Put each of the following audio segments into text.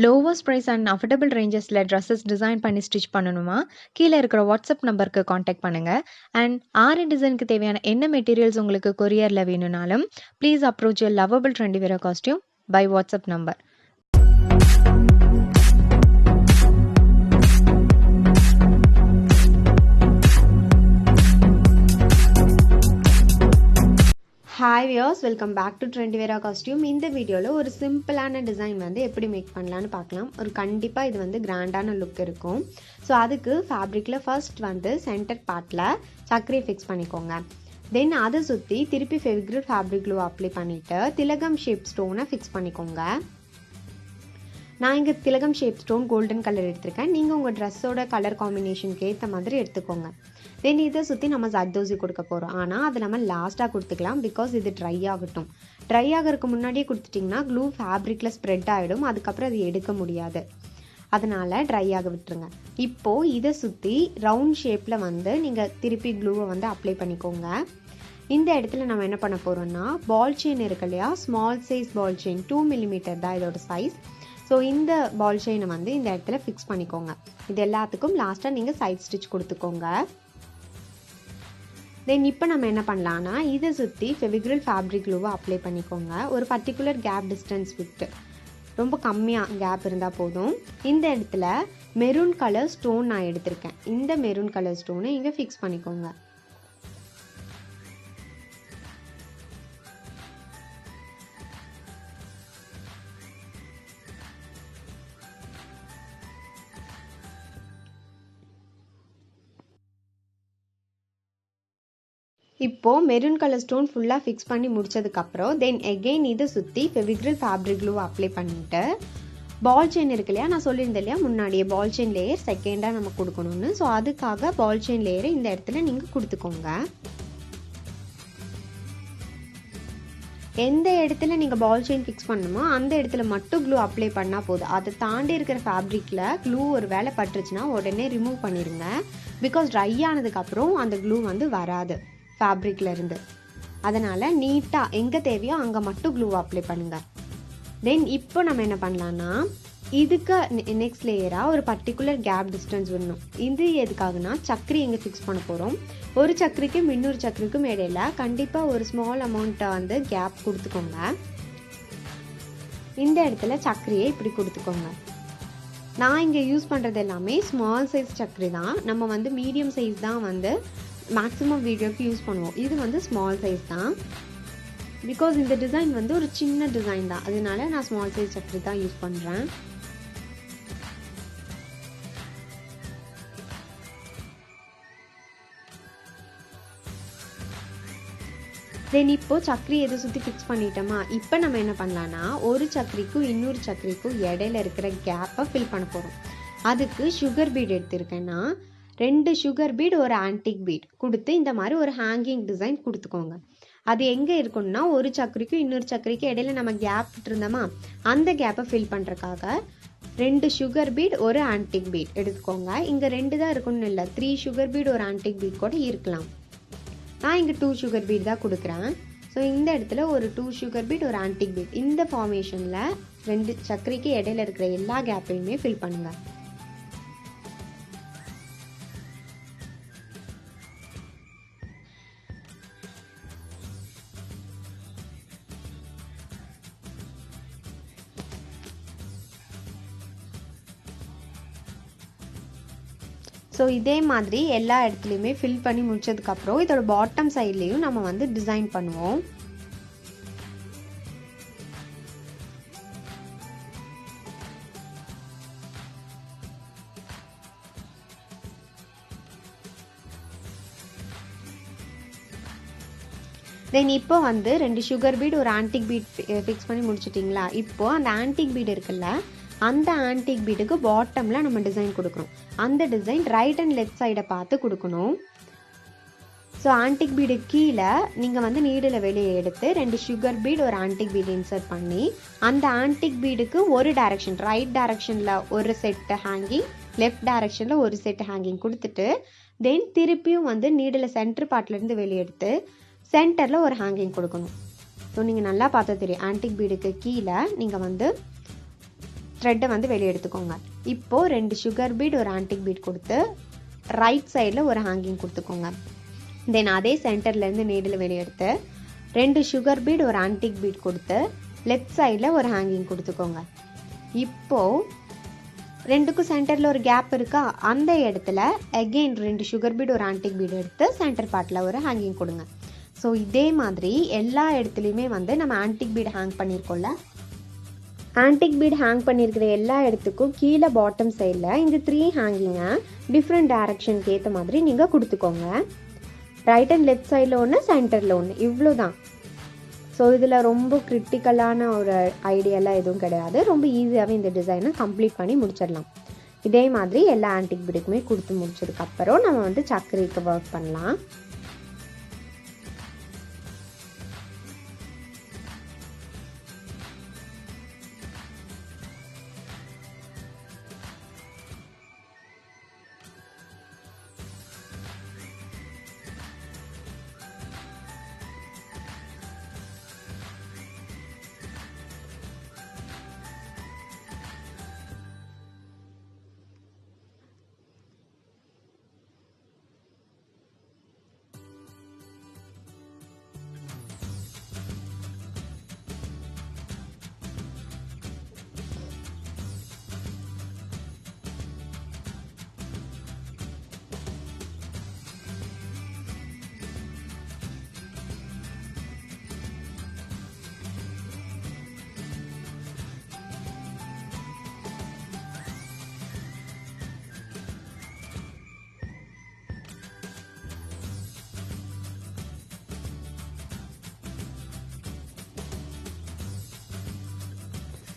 lowest price and affordable rangesல dresses design பண்ணி stitch பண்ணணுமா கீழே இருக்கிற வாட்ஸ்அப் நம்பருக்கு காண்டாக்ட் பண்ணுங்க. அண்ட் ஆரி டிசைனுக்கு தேவையான என்ன மெட்டீரியல்ஸ் உங்களுக்கு கொரியரில் வேணும்னாலும் please approach your lovable Trendieviera costume by WhatsApp number. Hi viewers, welcome back to Trendieviera costume. இந்த வீடியோவில் ஒரு சிம்பிளான டிசைன் வந்து எப்படி மேக் பண்ணலான்னு பார்க்கலாம். கண்டிப்பாக இது வந்து கிராண்டான லுக் இருக்கும். ஸோ அதுக்கு ஃபேப்ரிக்கில் ஃபர்ஸ்ட் வந்து சென்டர் பார்ட்டில் சர்க்கரையை ஃபிக்ஸ் பண்ணிக்கோங்க. தென் அதை சுற்றி திருப்பி ஃபெவிக்ரில் ஃபேப்ரிக் க்ளூ அப்ளை பண்ணிவிட்டு திலகம் ஷேப் ஸ்டோனை ஃபிக்ஸ் பண்ணிக்கோங்க. நான் இங்கே திலகம் ஷேப் ஸ்டோன் கோல்டன் கலர் எடுத்திருக்கேன். நீங்கள் உங்கள் ட்ரெஸ்ஸோட கலர் காம்பினேஷனுக்கு ஏற்ற மாதிரி எடுத்துக்கோங்க. தென் இதை சுற்றி நம்ம zardosi கொடுக்க போகிறோம். ஆனால் அதை நம்ம லாஸ்ட்டாக கொடுத்துக்கலாம், பிகாஸ் இது ட்ரை ஆகட்டும். ட்ரை ஆகிறதுக்கு முன்னாடியே கொடுத்துட்டிங்கன்னா க்ளூ ஃபேப்ரிக்கில் ஸ்ப்ரெட் ஆகிடும், அதுக்கப்புறம் அது எடுக்க முடியாது. அதனால் ட்ரை ஆக விட்டுருங்க. இப்போது இதை சுற்றி ரவுண்ட் ஷேப்பில் வந்து நீங்கள் திருப்பி க்ளூவை வந்து அப்ளை பண்ணிக்கோங்க. இந்த இடத்துல நம்ம என்ன பண்ண போகிறோம்னா, பால் செயின் இருக்கு இல்லையா, small size ball chain 2 mm தான் இதோட சைஸ். ஸோ இந்த பால் செயினை வந்து இந்த இடத்துல ஃபிக்ஸ் பண்ணிக்கோங்க. இது எல்லாத்துக்கும் லாஸ்ட்டாக நீங்கள் சைட் ஸ்டிச் கொடுத்துக்கோங்க. தென் இப்போ நம்ம என்ன பண்ணலான்னா, இதை சுற்றி ஃபெவிக்ரில் ஃபேப்ரிக் க்ளூவை அப்ளை பண்ணிக்கோங்க. ஒரு பர்டிகுலர் கேப் டிஸ்டன்ஸ் விட்டு, ரொம்ப கம்மியாக கேப் இருந்தால் போதும். இந்த இடத்துல மெரூன் கலர் ஸ்டோன் நான் எடுத்திருக்கேன். இந்த மெரூன் கலர் ஸ்டோனை இங்கே ஃபிக்ஸ் பண்ணிக்கோங்க. இப்போது மெரூன் கலர் ஸ்டோன் ஃபுல்லாக ஃபிக்ஸ் பண்ணி முடிச்சதுக்கப்புறம் தென் எகெயின் இதை சுற்றி ஃபெவிக்ரில் ஃபேப்ரிக் க்ளூ அப்ளை பண்ணிவிட்டு பால் செயின் இருக்கு இல்லையா, நான் சொல்லியிருந்தேன் இல்லையா முன்னாடியே பால் செயின் லேயர் செகண்டாக நம்ம கொடுக்கணும்னு. ஸோ அதுக்காக பால் செயின் லேயரை இந்த இடத்துல நீங்கள் கொடுத்துக்கோங்க. எந்த இடத்துல நீங்கள் பால் செயின் ஃபிக்ஸ் பண்ணணுமோ அந்த இடத்துல மட்டும் க்ளூ அப்ளை பண்ணால் போதும். அதை தாண்டி இருக்கிற ஃபேப்ரிக்கில் க்ளூ ஒரு வேலை பட்டுருச்சுன்னா உடனே ரிமூவ் பண்ணிடுங்க, பிகாஸ் ட்ரை ஆனதுக்கப்புறம் அந்த க்ளூ வந்து வராது ஃபேப்ரிக்கில் இருந்து. அதனால் நீட்டாக எங்கே தேவையோ அங்கே மட்டும் க்ளூ அப்ளை பண்ணுங்கள். தென் இப்போ நம்ம என்ன பண்ணலான்னா, இதுக்கு நெக்ஸ்ட் லேயராக ஒரு பர்டிகுலர் கேப் டிஸ்டன்ஸ் விடணும். இது எதுக்காகனா, சக்கரி எங்கே ஃபிக்ஸ் பண்ண போகிறோம். ஒரு சக்கரிக்கும் இன்னொரு சக்கரிக்கும் இடையில கண்டிப்பாக ஒரு ஸ்மால் அமௌண்ட்டை வந்து கேப் கொடுத்துக்கோங்க. இந்த இடத்துல சக்கரியை இப்படி கொடுத்துக்கோங்க. நான் இங்கே யூஸ் பண்ணுறது எல்லாமே ஸ்மால் சைஸ் சக்கரி தான். நம்ம வந்து மீடியம் சைஸ் தான் வந்து மேக்ஸிமம் வீடியோக்கு யூஸ் பண்ணுவோம். இது வந்து ஸ்மால் சைஸ் தான், பிகாஸ் இந்த டிசைன் வந்து ஒரு சின்ன டிசைன் தான். அதனால நான் ஸ்மால் சைஸ் சக்கரி தான் யூஸ் பண்ணுறேன். தென் இப்போ சக்கரி எதை சுற்றி ஃபிக்ஸ் பண்ணிட்டோமா, இப்போ நம்ம என்ன பண்ணலான்னா, ஒரு சக்கரிக்கும் இன்னொரு சக்கரிக்கும் இடையில இருக்கிற கேப்பை ஃபில் பண்ண போகிறோம். அதுக்கு சுகர் பீட் எடுத்திருக்கேன்னா 2 சுகர் பீட் ஒரு ஆன்டிக் பீட் கொடுத்து இந்த மாதிரி ஒரு ஹேங்கிங் டிசைன் கொடுத்துக்கோங்க. அது எங்கே இருக்குன்னா, ஒரு சக்கரிக்கும் இன்னொரு சக்கரிக்கும் இடையில நம்ம கேப் விட்டுருந்தோமா, அந்த கேப்பை ஃபில் பண்ணுறக்காக 2 சுகர் பீட் ஒரு ஆன்டிக் பீட் எடுத்துக்கோங்க. இங்கே 2 தான் இருக்குன்னு இல்லை, 3 சுகர் பீட் ஒரு ஆன்டிக் பீட் கூட இருக்கலாம். நான் இங்கே 2 சுகர் பீட் தான் கொடுக்குறேன். ஸோ இந்த இடத்துல ஒரு 2 சுகர் பீட் ஒரு ஆன்டிக் பீட், இந்த ஃபார்மேஷனில் 2 சக்கரிக்கு இடையில இருக்கிற எல்லா கேப்பையுமே ஃபில் பண்ணுங்கள். ஸோ இதே மாதிரி எல்லா இடத்துலையுமே ஃபில் பண்ணி முடிச்சதுக்கப்புறம் இதோட பாட்டம் சைட்லேயும் நம்ம வந்து டிசைன் பண்ணுவோம். தென் இப்போ வந்து 2 சுகர் பீட் ஒரு ஆன்டிக் பீட் ஃபிக்ஸ் பண்ணி முடிச்சிட்டிங்களா. இப்போது அந்த ஆன்டிக் பீட் இருக்குல்ல, அந்த ஆன்டிக் பீடுக்கு பாட்டமில் நம்ம டிசைன் கொடுக்குறோம். அந்த டிசைன் ரைட் அண்ட் லெஃப்ட் சைடை பார்த்து கொடுக்கணும். ஸோ ஆன்டிக் பீடு கீழே நீங்கள் வந்து நீடில் வெளியே எடுத்து 2 சுகர் பீட் ஒரு ஆன்டிக் பீடு இன்சர்ட் பண்ணி அந்த ஆன்டிக் பீடுக்கு ஒரு டைரக்ஷன், ரைட் டைரக்ஷனில் ஒரு செட்டு ஹேங்கிங், லெஃப்ட் டைரக்ஷனில் ஒரு செட்டு ஹேங்கிங் கொடுத்துட்டு தென் திருப்பியும் வந்து நீடில் சென்டர் பார்ட்லேருந்து வெளியே எடுத்து சென்டரில் ஒரு ஹேங்கிங் கொடுக்கணும். ஸோ நீங்கள் நல்லா பார்த்தா தெரியும், ஆன்டிக் பீடுக்கு கீழே நீங்கள் வந்து த்ரெட்டை வந்து வெளியே எடுத்துக்கோங்க. இப்போது 2 சுகர் பீட் ஒரு ஆன்டிக் பீட் கொடுத்து ரைட் சைடில் ஒரு ஹேங்கிங் கொடுத்துக்கோங்க. தென் அதே சென்டர்லேருந்து நீடில் வெளியே எடுத்து 2 சுகர் பீட் ஒரு ஆன்டிக் பீட் கொடுத்து லெஃப்ட் சைடில் ஒரு ஹேங்கிங் கொடுத்துக்கோங்க. இப்போது 2க்கும் சென்டரில் ஒரு கேப் இருக்கா, அந்த இடத்துல அகெயின் 2 சுகர் பீட் ஒரு ஆன்டிக் பீட் எடுத்து சென்டர் பார்ட்டில் ஒரு ஹேங்கிங் கொடுங்க. ஸோ இதே மாதிரி எல்லா இடத்துலையுமே வந்து நம்ம ஆன்டிக் பீட் ஹேங் பண்ணியிருக்கோம்ல, ஆன்டிக் பீட் ஹேங் பண்ணியிருக்கிற எல்லா இடத்துக்கும் கீழே பாட்டம் சைடில் இந்த 3 ஹேங்கிங்கை டிஃப்ரெண்ட் டைரக்ஷனுக்கு ஏற்ற மாதிரி நீங்கள் கொடுத்துக்கோங்க. ரைட் அண்ட் லெஃப்ட் சைடில் ஒன்று, சென்டரில் ஒன்று, இவ்வளோ தான். ஸோ இதில் ரொம்ப கிரிட்டிக்கலான ஒரு ஐடியாலாம் எதுவும் கிடையாது. ரொம்ப ஈஸியாகவே இந்த டிசைனை கம்ப்ளீட் பண்ணி முடிச்சிடலாம். இதே மாதிரி எல்லா ஆன்டிக் பீடுக்குமே கொடுத்து முடிச்சதுக்கப்புறம் நம்ம வந்து சக்கரைக்கு ஒர்க் பண்ணலாம்.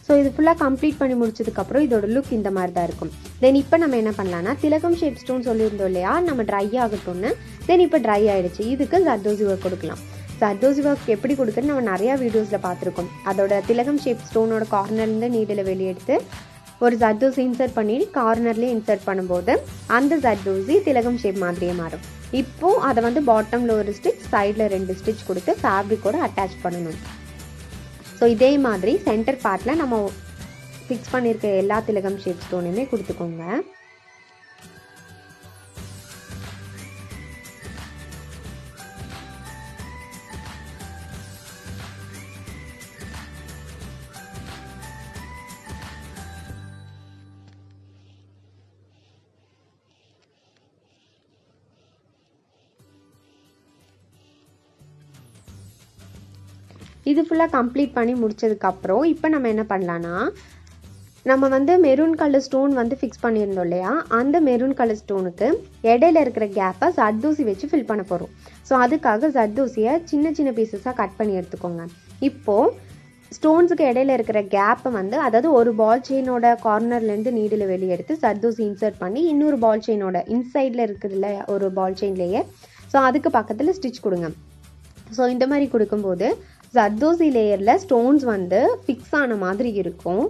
ஸோ இது ஃபுல்லாக கம்ப்ளீட் பண்ணி முடிச்சதுக்கப்புறம் இதோட லுக் இந்த மாதிரி தான் இருக்கும். தென் இப்போ நம்ம என்ன பண்ணலாம்னா, திலகம் ஷேப் ஸ்டோன் சொல்லியிருந்தோம் இல்லையா, நம்ம ட்ரை ஆகட்டும்னு. தென் இப்போ ட்ரை ஆகிடுச்சு. இதுக்கு ஜர்தோசி ஒர்க் கொடுக்கலாம். ஜர்தோசி ஒர்க் எப்படி கொடுக்குன்னு நம்ம நிறையா வீடியோஸில் பார்த்துருக்கோம். அதோட திலகம் ஷேப் ஸ்டோனோட கார்னர்லேருந்து நீடில் வெளியெடுத்து ஒரு ஜர்தோசி இன்சர்ட் பண்ணி கார்னர்லேயே இன்சர்ட் பண்ணும்போது அந்த ஜர்தோசி திலகம் ஷேப் மாதிரியே மாறும். இப்போது அதை வந்து பாட்டமில் ஒரு ஸ்டிச், சைடில் 2 ஸ்டிச் கொடுத்து ஃபேப்ரிக்கோட அட்டாச் பண்ணணும். ஸோ இதே மாதிரி சென்டர் பார்ட்டில் நம்ம ஃபிக்ஸ் பண்ணியிருக்க எல்லா திலகம் ஷேப் ஸ்டோனுமே கொடுத்துக்கோங்க. இது ஃபுல்லாக கம்ப்ளீட் பண்ணி முடிச்சதுக்கப்புறம் இப்போ நம்ம என்ன பண்ணலான்னா, நம்ம வந்து மெரூன் கலர் ஸ்டோன் வந்து ஃபிக்ஸ் பண்ணியிருந்தோம் இல்லையா, அந்த மெரூன் கலர் ஸ்டோனுக்கு இடையில இருக்கிற கேப்பை ஜர்தோசி வச்சு ஃபில் பண்ண போகிறோம். ஸோ அதுக்காக ஜர்தோசியை சின்ன சின்ன பீசஸாக கட் பண்ணி எடுத்துக்கோங்க. இப்போது ஸ்டோன்ஸுக்கு இடையில இருக்கிற கேப்பை வந்து, அதாவது ஒரு பால் செயினோட கார்னர்லேருந்து நீடில் வெளியே எடுத்து ஜர்தோசி இன்சர்ட் பண்ணி இன்னொரு பால் செயினோட இன்சைடில் இருக்குதுல்ல ஒரு பால் செயின் லேயர், ஸோ அதுக்கு பக்கத்தில் ஸ்டிச் கொடுங்க. ஸோ இந்த மாதிரி கொடுக்கும்போது ஜர்தோசி லேயரில் ஸ்டோன்ஸ் வந்து ஃபிக்ஸ் ஆன மாதிரி இருக்கும்.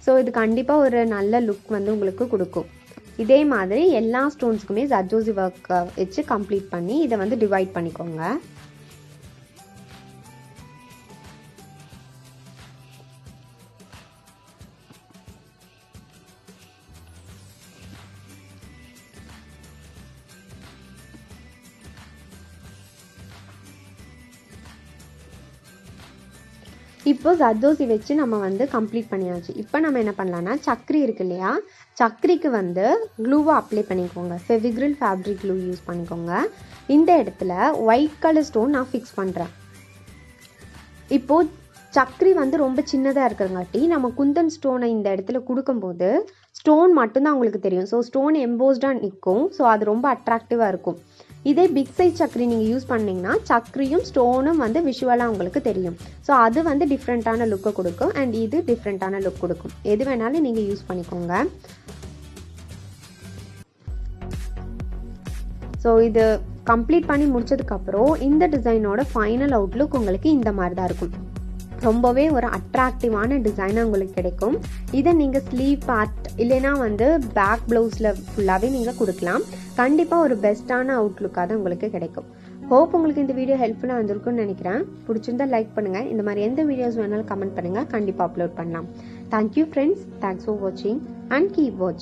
ஸோ இது கண்டிப்பாக ஒரு நல்ல லுக் வந்து உங்களுக்கு கொடுக்கும். இதே மாதிரி எல்லா ஸ்டோன்ஸுக்குமே ஜர்தோசி ஒர்க் வச்சு கம்ப்ளீட் பண்ணி இதை வந்து டிவைட் பண்ணிக்கோங்க. இப்போ ஜர்தோசி வச்சு நம்ம வந்து கம்ப்ளீட் பண்ணியாச்சு. இப்போ நம்ம என்ன பண்ணலாம்னா, சக்கரி இருக்கு இல்லையா, சக்கரிக்கு வந்து க்ளூவை அப்ளை பண்ணிக்கோங்க. ஃபெவிக்ரில் ஃபேப்ரிக் க்ளூ யூஸ் பண்ணிக்கோங்க. இந்த இடத்துல ஒயிட் கலர் ஸ்டோன் நான் ஃபிக்ஸ் பண்ணுறேன். இப்போது சக்கரி வந்து ரொம்ப சின்னதாக இருக்கிறங்காட்டி நம்ம குந்தன் ஸ்டோனை இந்த இடத்துல கொடுக்கும்போது ஸ்டோன் மட்டும்தான் உங்களுக்கு தெரியும். ஸோ ஸ்டோன் எம்போஸ்டாக நிற்கும். ஸோ அது ரொம்ப அட்ராக்டிவாக இருக்கும். இதே பிக் சைஸ் சக்கரி நீங்கள் யூஸ் பண்ணிங்கன்னா சக்கரியும் ஸ்டோனும் வந்து விஷுவலாக உங்களுக்கு தெரியும். ஸோ அது வந்து டிஃப்ரெண்ட்டான லுக்கை கொடுக்கும். அண்ட் இது டிஃப்ரெண்ட்டான லுக் கொடுக்கும். எது வேணாலும் நீங்கள் யூஸ் பண்ணிக்கோங்க. ஸோ இது கம்ப்ளீட் பண்ணி முடிச்சதுக்கப்புறம் இந்த டிசைனோட ஃபைனல் அவுட்லுக் உங்களுக்கு இந்த மாதிரி தான் இருக்கும். ரொம்பவே ஒரு அட்ராக்டிவான டிசைனாக உங்களுக்கு கிடைக்கும். இதை நீங்கள் ஸ்லீவ் பார்ட் இல்லைன்னா வந்து பேக் ப்ளவுஸில் ஃபுல்லாகவே நீங்கள் கொடுக்கலாம். கண்டிப்பாக ஒரு பெஸ்ட்டான அவுட்லுக்காக தான் உங்களுக்கு கிடைக்கும். ஹோப் உங்களுக்கு இந்த வீடியோ ஹெல்ப்ஃபுல்லாக வந்திருக்குன்னு நினைக்கிறேன். பிடிச்சிருந்தா லைக் பண்ணுங்கள். இந்த மாதிரி எந்த வீடியோஸ் வேணாலும் கமெண்ட் பண்ணுங்கள். கண்டிப்பாக அப்லோட் பண்ணலாம். Thank you friends. Thanks for watching and keep watching.